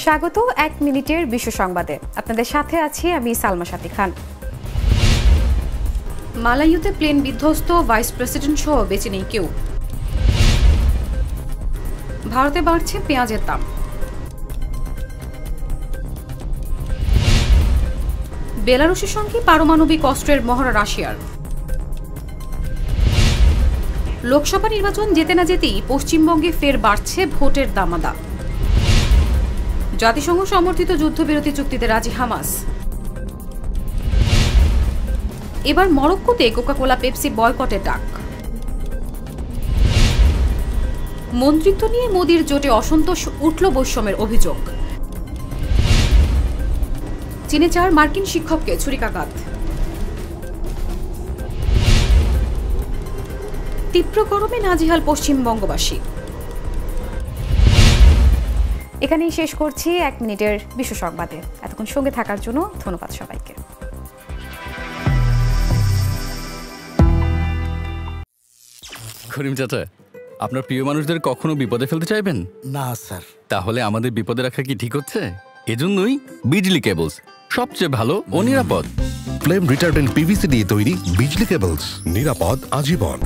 স্বাগত ১ মিনিটের বিশ্ব সংবাদে। আপনাদের সাথে আছি আমি সালমা সাথী খান। মালায়ুতে প্লেন বিধ্বস্ত, ভাইস প্রেসিডেন্ট সহ বেঁচে নেই কেউ। ভারতে বাড়ছে পেঁয়াজের দাম। বেলারুশের সঙ্গে পারমাণবিক অস্ত্রের মহড়া রাশিয়ার। লোকসভা নির্বাচন যেতে না যেতেই পশ্চিমবঙ্গে ফের বাড়ছে ভোটের দামাদা। জাতিসংঘ সমর্থিত যুদ্ধবিরতি চুক্তিতে রাজি হামাস। এবার মরক্কোতে কোকাকোলা পেপসি বয়কটের ডাক। মন্ত্রিত্ব নিয়ে মোদির জোটে অসন্তোষ, উঠল বৈষম্যের অভিযোগ। চীনে 4 মার্কিন শিক্ষককে ছুরিকাঘাত। তীব্র গরমে নাজেহাল পশ্চিমবঙ্গবাসী। এখানেই শেষ করছি ১ মিনিটের বিশ্ব সংবাদে। এতক্ষণ সঙ্গে থাকার জন্য ধন্যবাদ সবাইকে। করিম চাচা, আপনার প্রিয় মানুষদের কখনো বিপদে ফেলতে চাইবেন না স্যার। তাহলে আমাদের বিপদে রাখা কি ঠিক হচ্ছে? এজন্যই বিজলি কেবলস সবচেয়ে ভালো ও নিরাপদ। ফ্লেম রিটার্ডেন্ট পিভিসি দিয়ে তৈরি বিজলি কেবলস, নিরাপদ আজীবন।